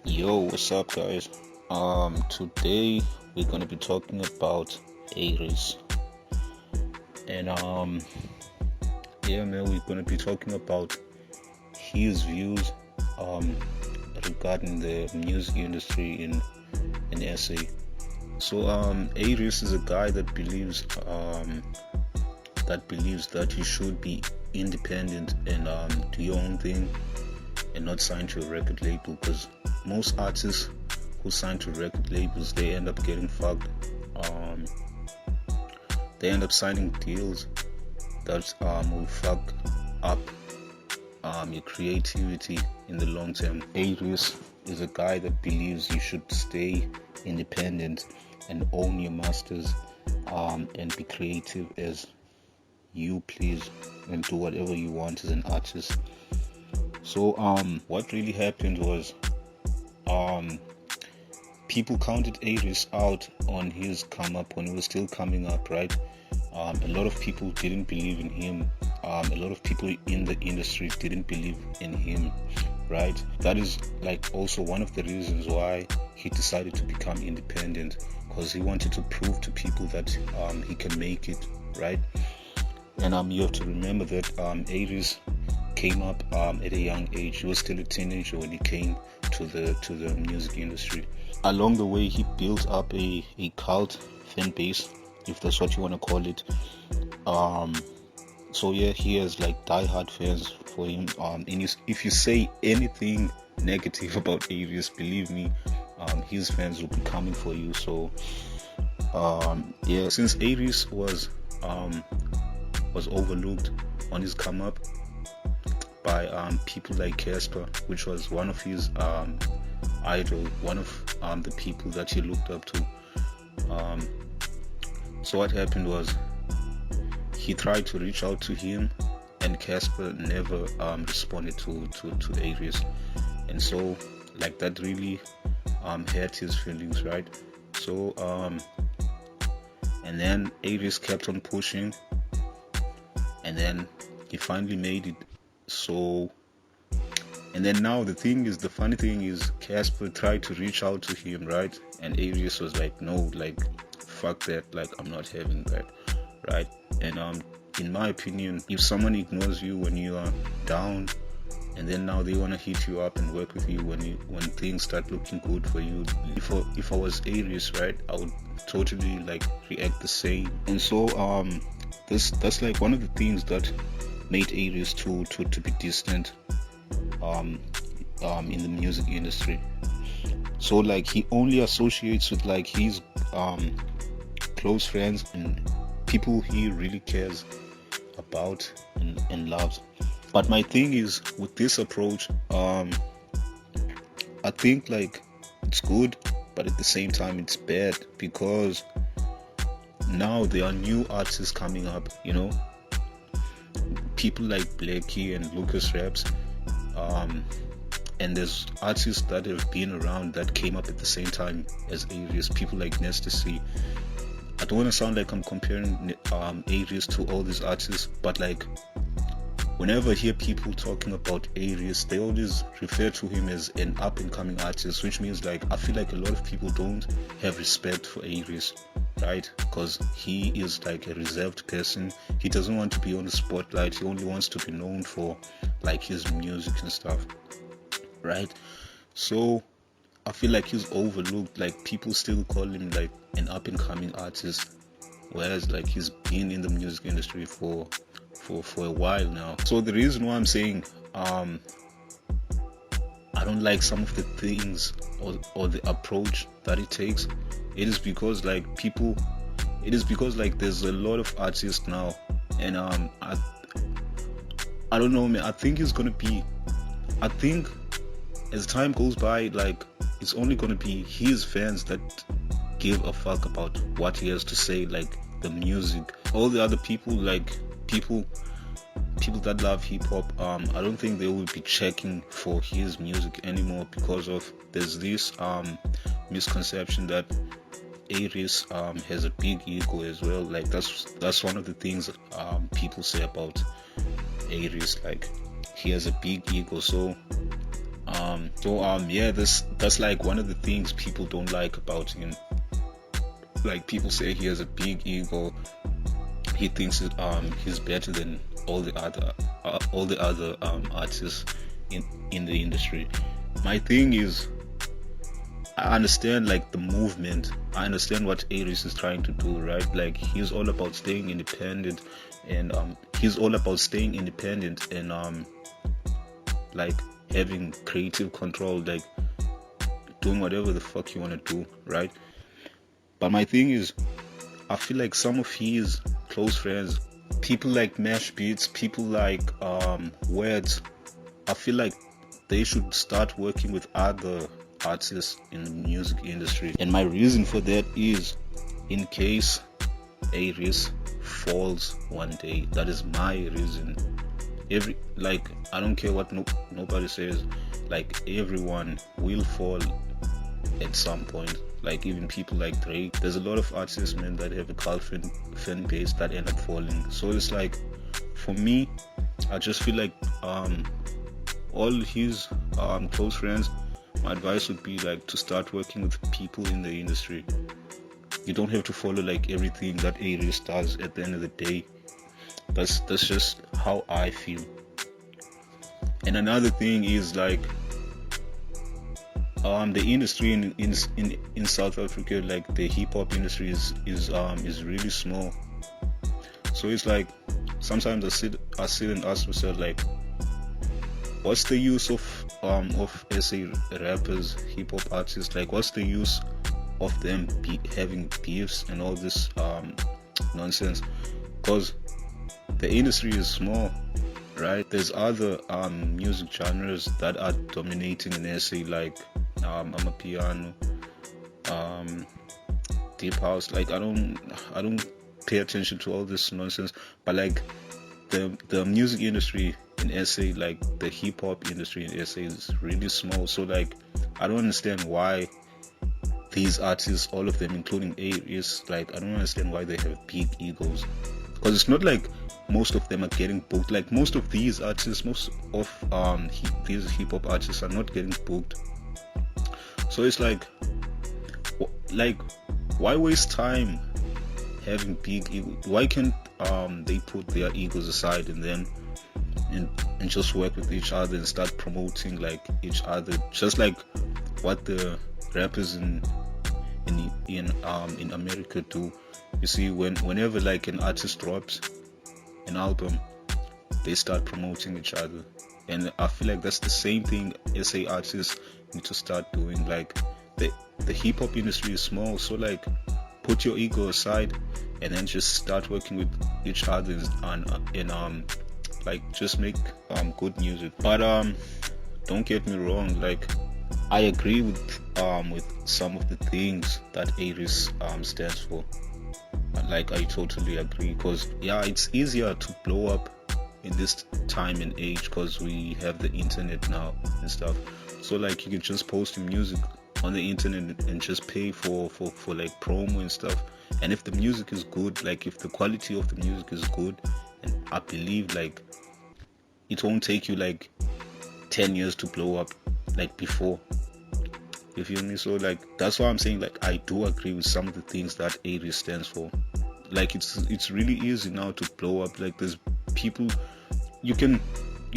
Yo, what's up, guys? Today we're gonna be talking about a-reece, and yeah, man, we're gonna be talking about his views um regarding the music industry in SA. So, a-reece is a guy that believes that you should be independent and do your own thing and not sign to a record label, because most artists who sign to record labels, they end up getting fucked. Um, they end up signing deals that will fuck up your creativity in the long term. a-reece is a guy that believes you should stay independent and own your masters, and be creative as you please and do whatever you want as an artist. So what really happened was people counted a-reece out on his come up when he was still coming up, right? A lot of people didn't believe in him. A lot of people in the industry didn't believe in him, right? That is like also one of the reasons why he decided to become independent, because he wanted to prove to people that he can make it, right? And you have to remember that a-reece came up at a young age. He was still a teenager when he came to the music industry. Along the way, he built up a cult fan base, if that's what you want to call it. So yeah, he has like diehard fans for him. If you say anything negative about a-reece, believe me, his fans will be coming for you. So yeah, since a-reece was overlooked on his come up by people like Casper, which was one of his idol, one of the people that he looked up to. So what happened was he tried to reach out to him, and Casper never responded to a-reece, and so like that really hurt his feelings, right? So and then a-reece kept on pushing, and then he finally made it. So, and then now the funny thing is, Casper tried to reach out to him, right? And a-reece was like, no, like, fuck that, like, I'm not having that, right? And in my opinion, if someone ignores you when you are down, and then now they want to hit you up and work with you when things start looking good for you, if I was a-reece, right, I would totally like react the same. And so that's like one of the things that made a-reece to be distant in the music industry. So like he only associates with like his close friends and people he really cares about and loves. But my thing is, with this approach, I think like it's good, but at the same time it's bad, because now there are new artists coming up, people like Blackie and Lucas Raps, and there's artists that have been around that came up at the same time as a-reece, people like Nestasy. I don't want to sound like I'm comparing a-reece to all these artists, but like whenever I hear people talking about a-reece, they always refer to him as an up-and-coming artist, which means like I feel like a lot of people don't have respect for a-reece, right? Because he is like a reserved person. He doesn't want to be on the spotlight. He only wants to be known for like his music and stuff, right? So I feel like he's overlooked. Like people still call him like an up-and-coming artist, whereas like he's been in the music industry for a while now. So the reason why I'm saying I don't like some of the things or the approach that it takes, it is because like there's a lot of artists now, and I don't know, man. I think as time goes by, like it's only gonna be his fans that give a fuck about what he has to say, like the music. All the other people, like people that love hip-hop, I don't think they will be checking for his music anymore, because of there's this misconception that a-reece has a big ego as well. Like that's one of the things people say about a-reece, like he has a big ego. So Yeah, that's like one of the things people don't like about him. Like, people say he has a big ego. He thinks he's better than all the other artists in the industry. My thing is, I understand like the movement. I understand what a-reece is trying to do, right? Like, he's all about staying independent, and like having creative control, like doing whatever the fuck you want to do, right? But my thing is, I feel like some of his close friends, people like Mash Beats, people like Words, I feel like they should start working with other artists in the music industry. And my reason for that is, in case a-reece falls one day, that is my reason. I don't care what nobody says, like, everyone will fall at some point. Like, even people like Drake, there's a lot of artists, man, that have a cult fan base that end up falling. So it's like, for me, I just feel like all his close friends, my advice would be like to start working with people in the industry. You don't have to follow like everything that a-reece does. At the end of the day, that's just how I feel. And another thing is, like, the industry in South Africa, like the hip hop industry is really small. So it's like, sometimes I sit and ask myself, like, what's the use of SA rappers, hip hop artists? Like, what's the use of them having beefs and all this nonsense? Because the industry is small, right? There's other music genres that are dominating in SA, like amapiano, deep house. Like, I don't pay attention to all this nonsense, but like the music industry in SA, like the hip hop industry in SA, is really small. So like, I don't understand why these artists, all of them, including a-reece, like, I don't understand why they have big egos. Because it's not like most of them are getting booked. Like, most of these artists, most of these hip hop artists are not getting booked. So it's like why waste time having big ego? Why can't they put their egos aside and then and just work with each other and start promoting like each other, just like what the rappers in America do. You see, whenever like an artist drops an album, they start promoting each other. And I feel like that's the same thing SA artists need to start doing. Like, the hip hop industry is small, so like, put your ego aside and then just start working with each other and like, just make good music. But don't get me wrong, like, I agree with some of the things that a-reece stands for. Like, I totally agree, because yeah, it's easier to blow up in this time and age because we have the internet now and stuff. So like, you can just post your music on the internet and just pay for like promo and stuff. And if the music is good, like if the quality of the music is good, and I believe like it won't take you like 10 years to blow up like before. You feel me? So like, that's why I'm saying, like, I do agree with some of the things that a-reece stands for. Like, it's really easy now to blow up. Like, there's people you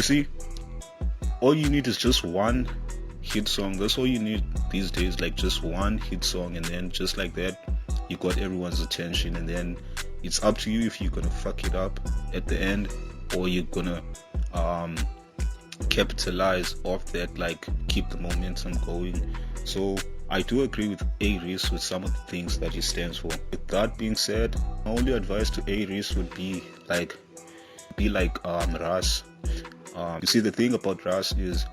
see, all you need is just one hit song. That's all you need these days, like just one hit song, and then just like that, you got everyone's attention. And then it's up to you if you're gonna fuck it up at the end, or you're gonna capitalize off that, like keep the momentum going. So I do agree with a-reece with some of the things that he stands for. With that being said, my only advice to a-reece would be like Ras. You see, the thing about Ras is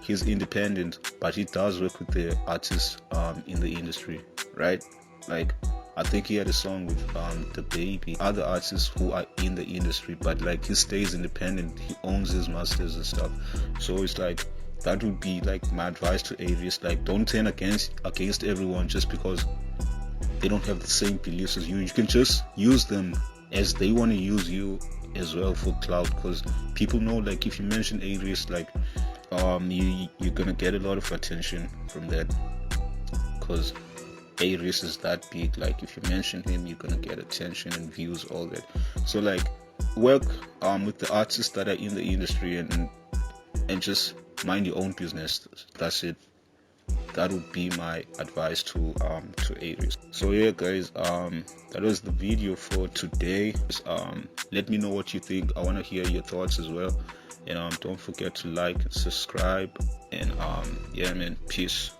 he's independent, but he does work with the artists in the industry, right? Like, I think he had a song with The Baby, other artists who are in the industry, but like, he stays independent. He owns his masters and stuff. So it's like, that would be like my advice to a-reece. Like, don't turn against everyone just because they don't have the same beliefs as you. You can just use them as they want to use you as well for clout, because people know, like, if you mention a-reece, like you're gonna get a lot of attention from that, because a-reece is that big. Like if you mention him, you're gonna get attention and views, all that. So like work with the artists that are in the industry, and just mind your own business. That's it. That would be my advice to a-reece. So yeah guys, that was the video for today. Let me know what you think. I want to hear your thoughts as well, and don't forget to like and subscribe, and yeah man, peace.